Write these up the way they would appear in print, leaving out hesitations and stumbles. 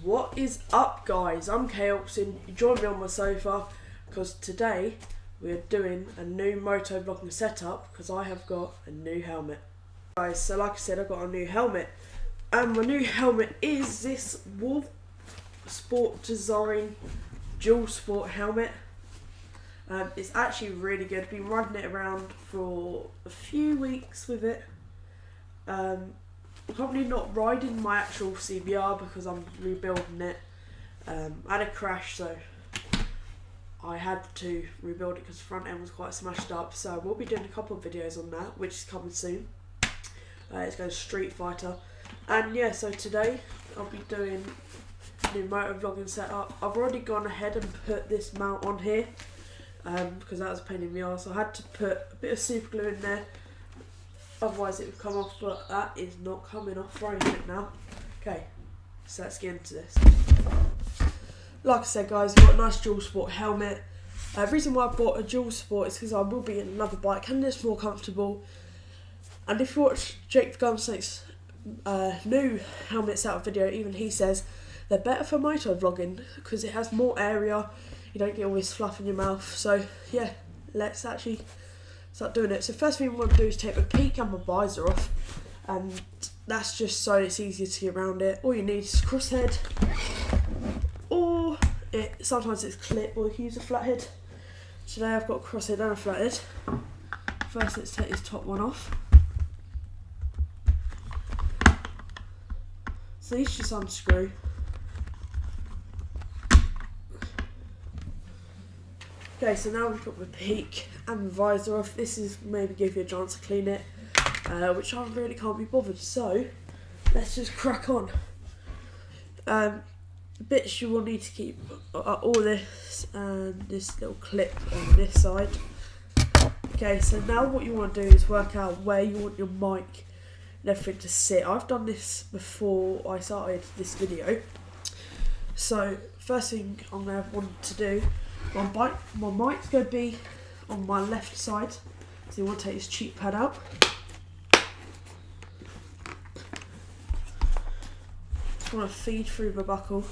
What is up, guys? I'm Kaelson. You join me on my sofa because today we're doing a new motovlogging setup because I have got a new helmet. Guys, so like I said, I've got a new helmet. And my new helmet is this Wolf Sport Design Dual Sport helmet. It's actually really good. I've been riding it around for a few weeks with it. Probably not riding my actual CBR because I'm rebuilding it. I had a crash, so I had to rebuild it because the front end was quite smashed up. So we'll be doing a couple of videos on that, which is coming soon. It's going to Street Fighter. And yeah, so today I'll be doing a new motovlogging setup. I've already gone ahead and put this mount on here because that was a pain in the arse. I had to put a bit of super glue in there, otherwise it would come off, but that is not coming off for anything now. Okay, so let's get into this. Like I said, guys, I've got a nice dual sport helmet. The reason why I bought a dual sport is because I will be in another bike and it's more comfortable. And if you watch Jake the Gunsnake's new helmet setup video, even he says they're better for motovlogging because it has more area. You don't get all this fluff in your mouth. So yeah, let's actually start doing it. So first thing we want to do is take the peak and my visor off, and that's just so it's easier to get around it. All you need is crosshead, or sometimes it's clip, or you can use a flathead. Today I've got a crosshead and a flathead. First, let's take this top one off. So these just unscrew. Okay, so now we've got the peak and the visor off. This is maybe give you a chance to clean it, which I really can't be bothered. So let's just crack on. Bits you will need to keep all this and this little clip on this side. Okay, so now what you want to do is work out where you want your mic and everything to sit. I've done this before I started this video. So first thing I'm going to want to do, my mic's going to be on my left side. So you want to take this cheek pad out. Just want to feed through the buckle.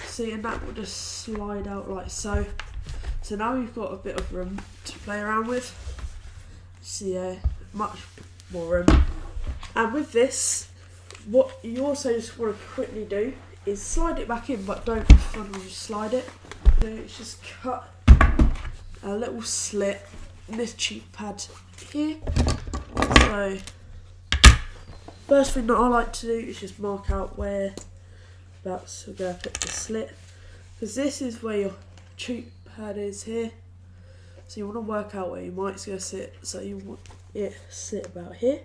See, and that will just slide out like so. So now you've got a bit of room to play around with. See, much more room. And with this, what you also just want to quickly do is slide it back in, but don't just slide it. It's just cut a little slit in this cheek pad here. So first thing that I like to do is just mark out where that's going to put the slit, because this is where your cheek pad is here. So you want to work out where your mic's going to sit. So you want it to sit about here.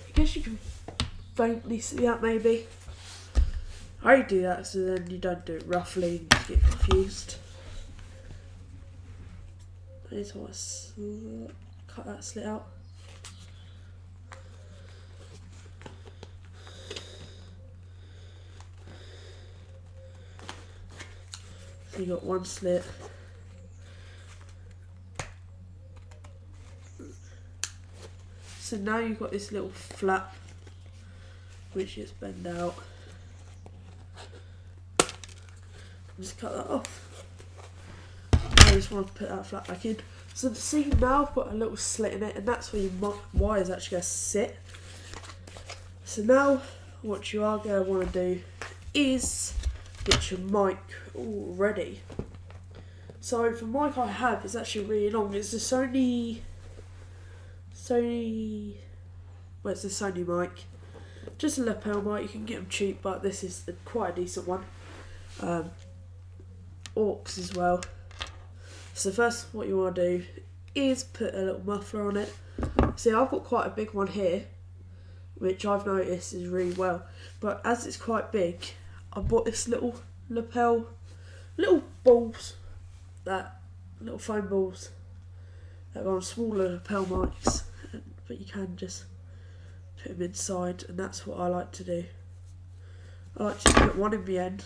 I guess you can faintly see that maybe. I do that so then you don't do it roughly and just get confused. I just want to cut that slit out. So you got one slit. So now you've got this little flap which is bend out. Just cut that off. I just want to put that flap back in. So see, now I've got a little slit in it, and that's where your wire is actually going to sit. So now what you are going to want to do is get your mic all ready. So the mic I have is actually really long. It's the Sony, well, it's a Sony mic. Just a lapel mic. You can get them cheap, but this is quite a decent one. Aux as well. So first what you want to do is put a little muffler on it. See, I've got quite a big one here, which I've noticed is really well. But as it's quite big, I bought this little lapel, little balls, that little foam balls that are on smaller lapel mics, but you can just put them inside, and that's what I like to do. I like to put one in the end.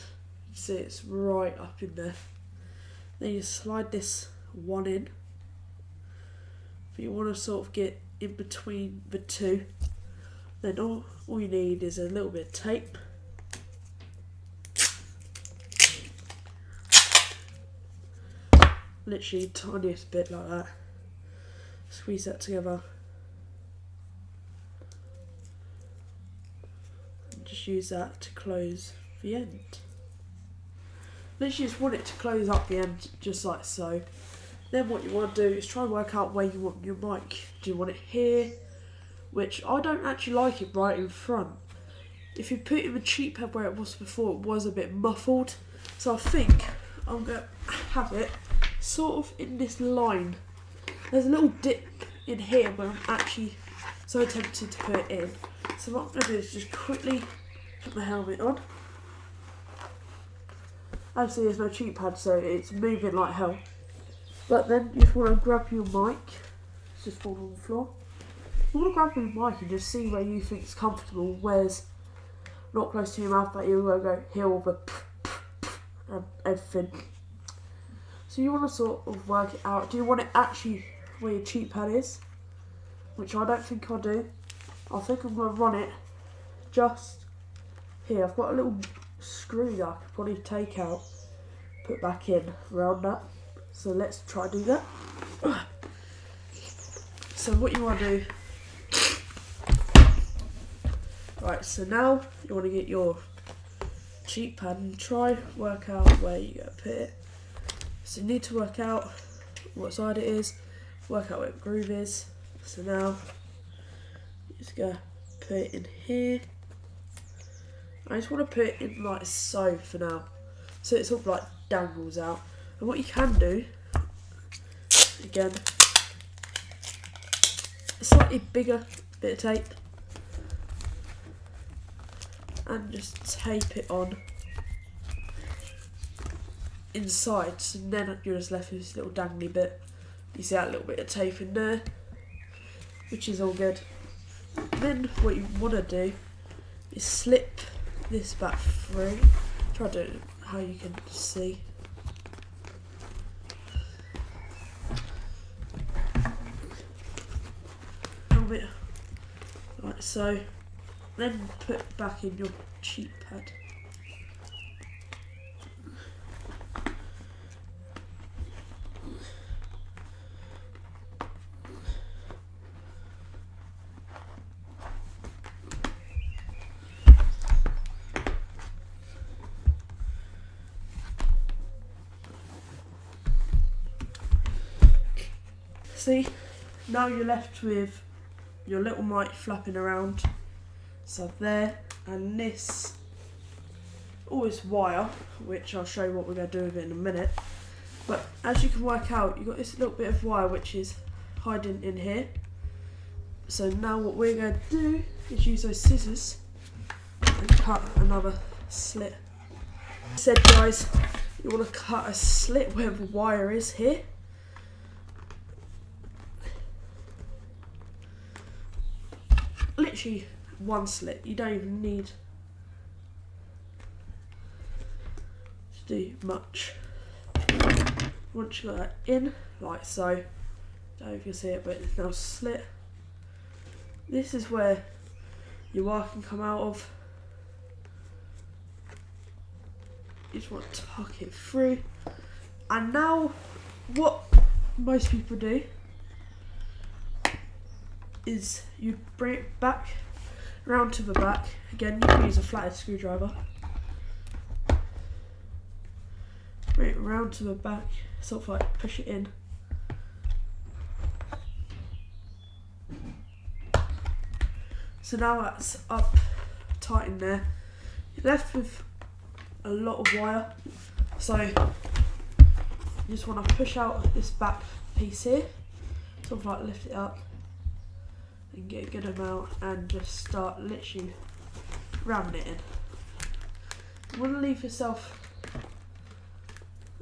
You see it's right up in there. Then you slide this one in, but you want to sort of get in between the two. Then all you need is a little bit of tape. Literally tiniest bit like that. Squeeze that together. And just use that to close the end. Literally just want it to close up the end, just like so. Then what you want to do is try and work out where you want your mic. Do you want it here? Which I don't actually like it right in front. If you put it in the cheap head where it was before, it was a bit muffled. So I think I'm going to have it sort of in this line. There's a little dip in here where I'm actually so tempted to put it in. So what I'm going to do is just quickly put my helmet on. Actually there's no cheap pad, so it's moving like hell. But then you just want to grab your mic. It's just falling on the floor. You want to grab your mic and just see where you think it's comfortable, where's not close to your mouth, but you're going to go here all the and everything. So you want to sort of work it out. Do you want it actually where your cheek pad is? Which I don't think I do. I think I'm going to run it just here. I've got a little screw that I could probably take out, put back in around that. So let's try to do that. So what you want to do, right, so now you want to get your cheek pad and try work out where you're going to put it. So you need to work out what side it is, work out where the groove is. So now you just go put it in here. I just want to put it in like so for now, so it sort of like dangles out. And what you can do, again, a slightly bigger bit of tape, and just tape it on inside, so then you're just left with this little dangly bit. You see that little bit of tape in there, which is all good. Then what you want to do is slip this back through. Try to do how you can see. A little bit like so. Then put it back in your cheek pad. See, now you're left with your little mic flapping around. So there, and this wire, which I'll show you what we're going to do with it in a minute. But as you can work out, you've got this little bit of wire which is hiding in here. So now what we're going to do is use those scissors and cut another slit. I said guys, you want to cut a slit where the wire is here. Literally one slit, you don't even need to do much. Once you got that in, like so, don't know if you see it, but it's now slit. This is where your wire can come out of. You just want to tuck it through. And now, what most people do is you bring it back round to the back. Again, you can use a flathead screwdriver. Bring it round to the back, sort of like push it in. So now that's up tight in there. You're left with a lot of wire. So you just want to push out this back piece here, sort of like lift it up and get a good amount and just start literally ramming it in. You want to leave yourself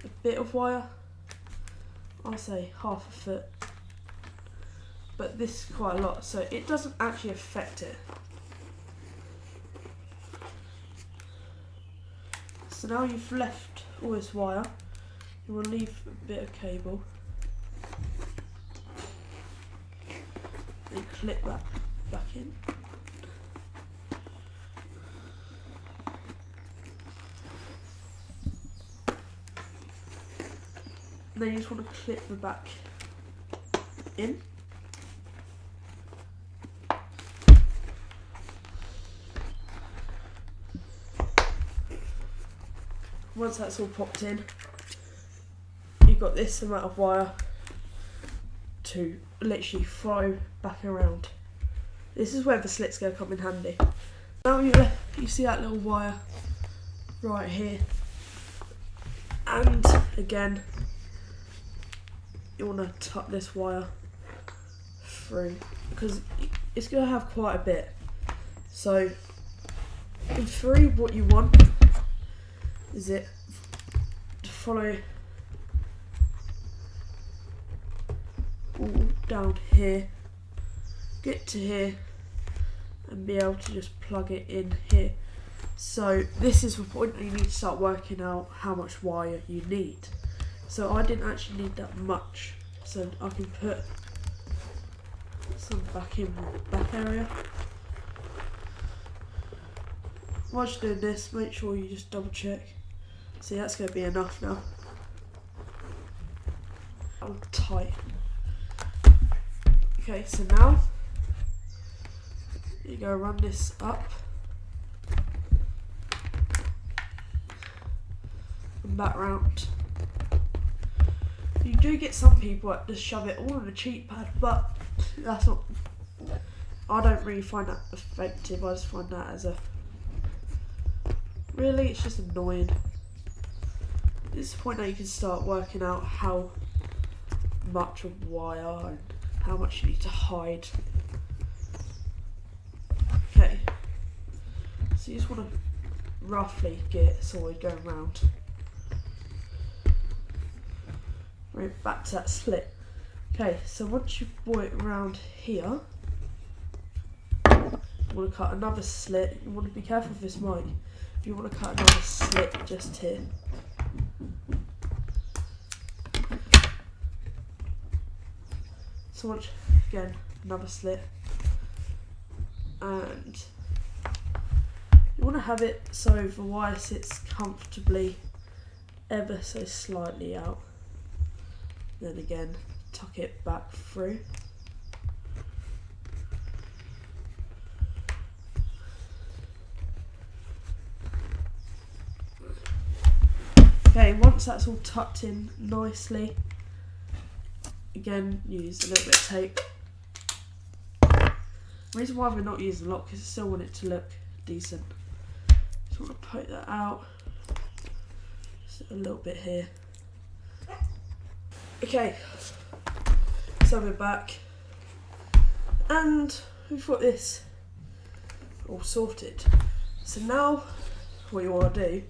a bit of wire, I'll say half a foot, but this is quite a lot, so it doesn't actually affect it. So now you've left all this wire, you want to leave a bit of cable. and clip that back in. And then you just want to clip the back in. Once that's all popped in, you've got this amount of wire to literally throw back around. This is where the slit's going to come in handy. Now you see that little wire right here, and again you want to tuck this wire through because it's going to have quite a bit. So in theory what you want is it to follow all down here, get to here and be able to just plug it in here. So this is the point that you need to start working out how much wire you need. So I didn't actually need that much, so I can put some back in the back area. Whilst you're doing this, make sure you just double check. See, that's going to be enough now. All tight. Okay, so now you go run this up and back round. You do get some people that just shove it all on a cheat pad, but that's not. I don't really find that effective. I just find that as a really, it's just annoying. It's the point that you can start working out how much of wire and how much you need to hide. Okay, so you just want to roughly get it sorted going round. Right, back to that slit. Okay, so once you've brought it around here, you want to cut another slit. You want to be careful with this mic. You want to cut another slit just here. So once, again, another slit. And you want to have it so the wire sits comfortably ever so slightly out. Then again, tuck it back through. Okay, once that's all tucked in nicely, again, use a little bit of tape. The reason why we're not using a lot, because I still want it to look decent. Just want to poke that out. Just a little bit here. Okay, so we're back. And we've got this all sorted. So now, what you want to do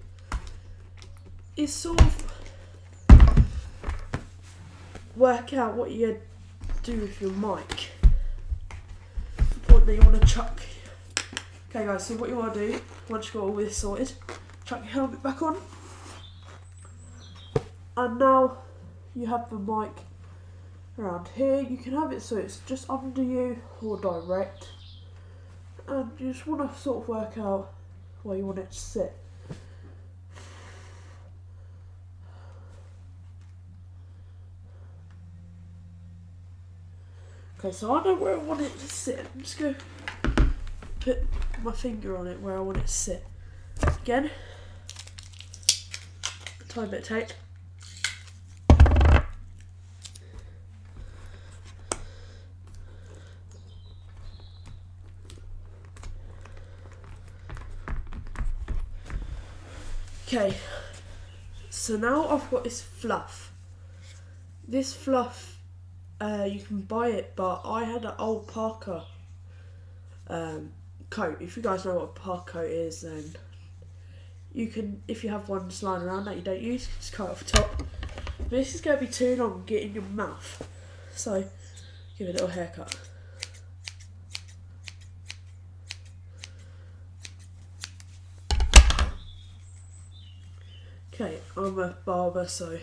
is sort of work out what you're going to do with your mic. The point that you want to chuck. Okay guys, so what you want to do, once you've got all this sorted, chuck your helmet back on. And now you have the mic around here. You can have it so it's just under you or direct. And you just want to sort of work out where you want it to sit. Okay, so I know where I want it to sit. I'm just going to put my finger on it where I want it to sit. Again, a tiny bit of tape. Okay, so now I've got this fluff. This fluff, you can buy it, but I had an old parka coat. If you guys know what a parka coat is, then you can, if you have one just lying around that you don't use, just cut it off the top. But this is going to be too long to get in your mouth, so give it a little haircut. Okay, I'm a barber, so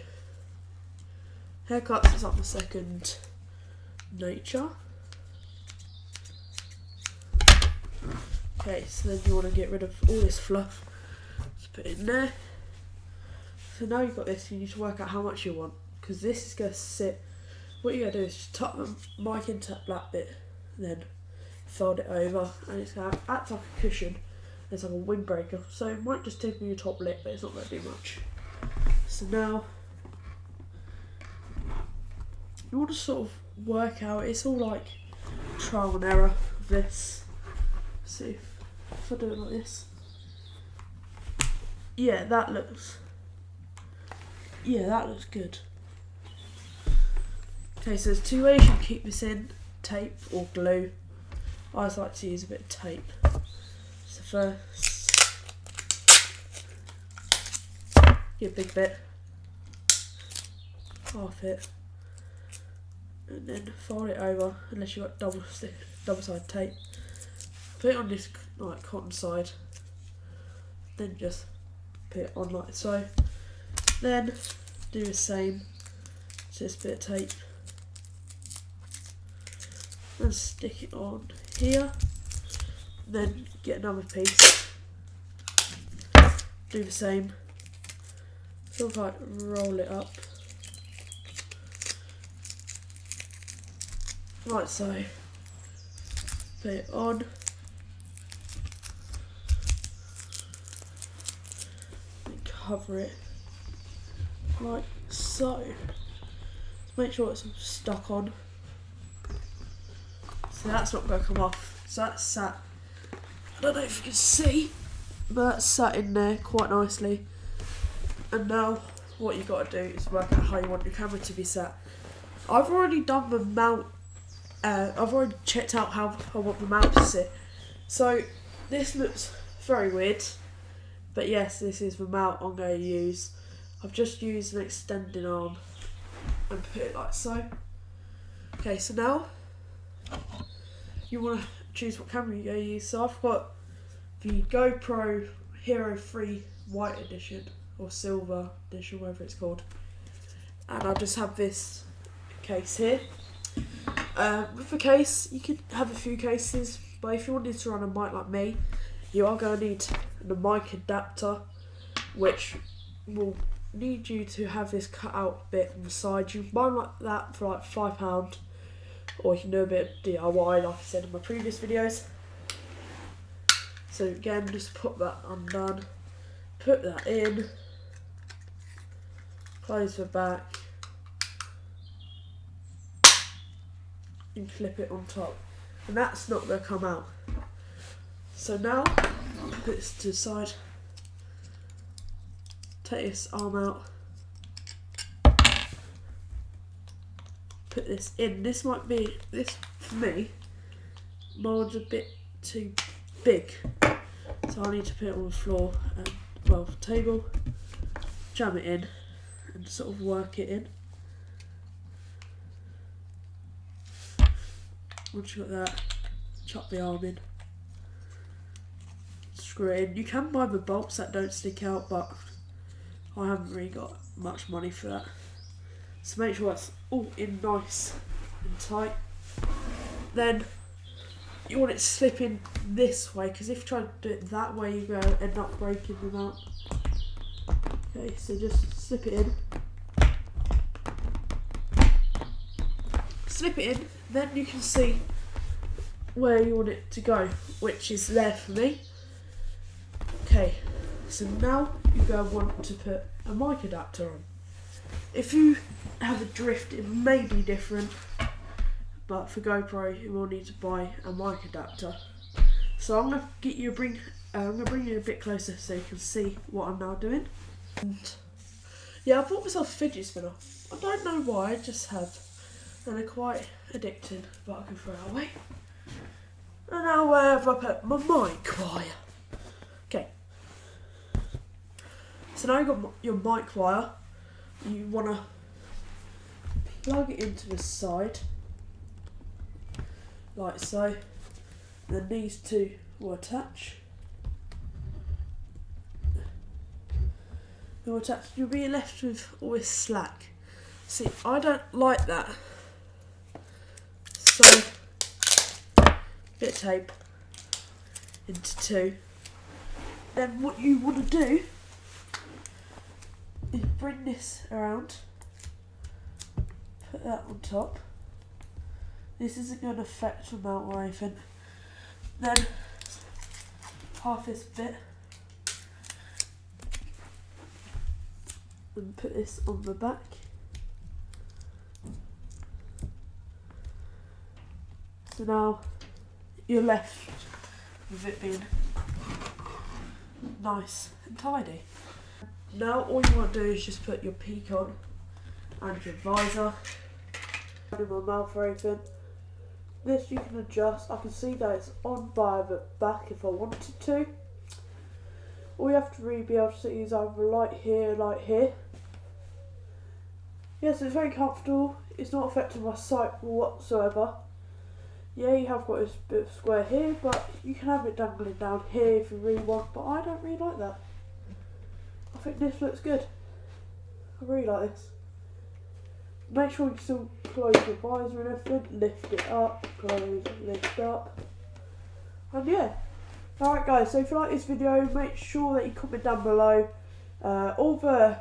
haircuts is like my second nature. Okay, so then you want to get rid of all this fluff. Just put it in there. So now you've got this, you need to work out how much you want, because this is going to sit. What you're going to do is just tuck the mic into that black bit, and then fold it over, and it's going to act like a cushion. It's like a windbreaker, so it might just tickle your top lip, but it's not going to do much. So now you want to sort of work out, it's all like trial and error of this. See if I do it like this. Yeah, that looks good. Okay, so there's two ways you can keep this in: tape or glue. I always like to use a bit of tape. So first, get a big bit, half it, and then fold it over, unless you've got double-sided tape. Put it on this like cotton side, then just put it on like so. Then do the same to this bit of tape, and stick it on here. Then get another piece, do the same, sort of like roll it up, like so, put it on, and cover it like so. Make sure it's stuck on, so that's not going to come off. So that's sat, I don't know if you can see, but that's sat in there quite nicely. And now what you've got to do is work out how you want your camera to be sat. I've already done the mount, I've already checked out how I want the mount to sit. So this looks very weird, but yes, this is the mount I'm going to use. I've just used an extending arm and put it like so. Okay, so now you want to choose what camera you're going to use. So I've got the GoPro Hero 3 White Edition, or Silver Edition, whatever it's called. And I just have this case here. With the case, you could have a few cases, but if you wanted to run a mic like me, you are going to need the mic adapter, which will need you to have this cut out bit on the side. You can buy them like that for like £5, or you can do a bit of DIY like I said in my previous videos. So again, just put that undone, put that in, close the back, and clip it on top, and that's not going to come out. So now put this to the side, take this arm out, put this in. This might be, this for me, mine's a bit too big, so I need to put it on the floor and, well, the table, jam it in and sort of work it in. Once you've got that, chop the arm in, screw it in. You can buy the bolts that don't stick out, but I haven't really got much money for that. So make sure that's all in nice and tight. Then you want it to slip in this way, because if you try to do it that way, you're going to end up breaking them out. Okay, so just slip it in. Slip it in, then you can see where you want it to go, which is there for me. Okay, so now you're going to want to put a mic adapter on. If you have a drift, it may be different, but for GoPro you will need to buy a mic adapter. So I'm going to get you bring you a bit closer so you can see what I'm now doing. And yeah, I bought myself a fidget spinner. I don't know why, I just have, and they're quite addicting, but I can throw it away. And now where have I put my mic wire? Okay. So now you've got your mic wire. You want to plug it into the side, like so. Then these two will attach. They'll attach. You'll be left with all this slack. See, I don't like that. So, bit of tape. into two. Then what you want to do is bring this around, put that on top. This isn't going to affect the mount or anything. Then half this bit and put this on the back. So now you're left with it being nice and tidy. Now all you want to do is just put your peak on and your visor. In my mouth or anything. This you can adjust. I can see that it's on by the back if I wanted to. All you have to really be able to see is either light here, light here. Yes, it's very comfortable. It's not affecting my sight whatsoever. Yeah, you have got this bit of square here, but you can have it dangling down here if you really want, but I don't really like that. I think this looks good. I really like this. Make sure you still close your visor and everything, lift it up, close, lift up. And yeah. Alright guys, so if you like this video, make sure that you comment down below. All the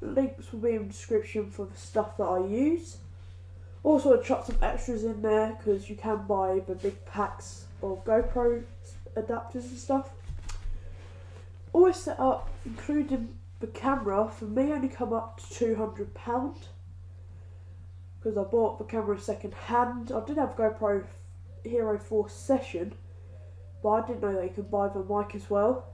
links will be in the description for the stuff that I use. Also, I chuck some extras in there because you can buy the big packs of GoPro adapters and stuff. Always set up, including the camera, for me only come up to £200 because I bought the camera second hand. I did have GoPro Hero 4 Session, but I didn't know that you could buy the mic as well.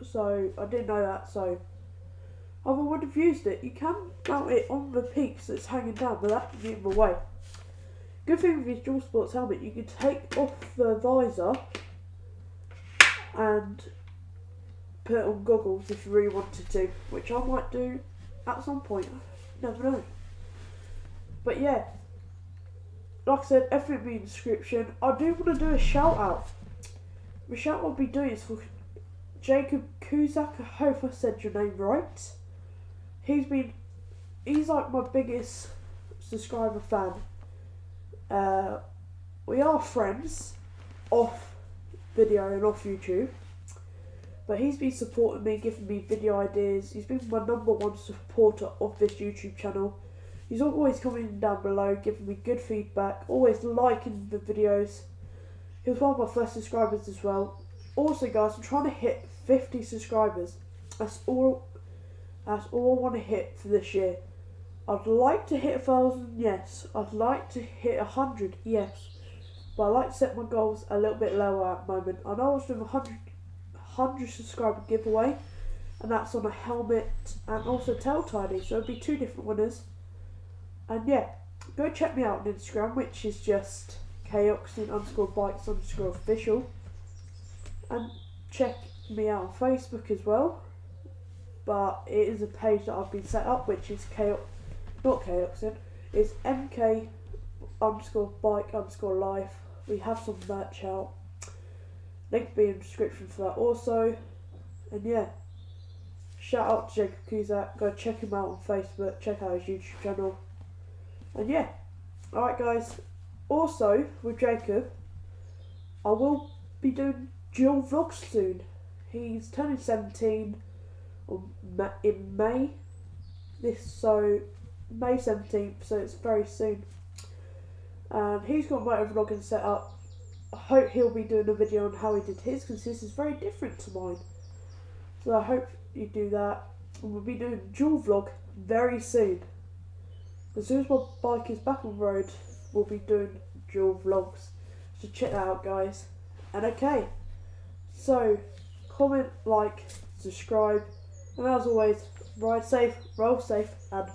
So I didn't know that, so I would have used it. You can mount it on the peaks that's hanging down, but that can be in the way. Good thing with this dual sports helmet, you can take off the visor and put on goggles if you really wanted to, which I might do at some point. Never know. But yeah, like I said, everything will be in the description. I do want to do a shout out. The shout I'll be doing is for Jacob Kuzak. I hope I said your name right. He's like my biggest subscriber fan. We are friends off video and off YouTube, but he's been supporting me, giving me video ideas. He's been my #1 supporter of this YouTube channel. He's always commenting down below, giving me good feedback, always liking the videos. He was one of my first subscribers as well. Also guys, I'm trying to hit 50 subscribers. That's all I want to hit for this year. I'd like to hit 1,000, yes. I'd like to hit 100, yes. But I like to set my goals a little bit lower at the moment. I know I was doing a 100 subscriber giveaway, and that's on a helmet and also tail tidy, so it'll be 2 different winners. And yeah, go check me out on Instagram, which is just koxin_bikes_official. And check me out on Facebook as well. But it is a page that I've been set up, which is not Koxin, it's MK_bike_life. We have some merch out. Link will be in the description for that also. And yeah, shout out to Jacob Kuzak. Go check him out on Facebook, check out his YouTube channel. And yeah, alright guys. Also, with Jacob, I will be doing dual vlogs soon. He's turning 17 in May. So May 17th, so it's very soon. And he's got motovlogging set up. I hope he'll be doing a video on how he did his, because his is very different to mine. So I hope you do that. And we'll be doing dual vlog very soon. As soon as my bike is back on the road, we'll be doing dual vlogs. So check that out guys. And okay, so comment, like, subscribe, and as always, ride safe, roll safe, and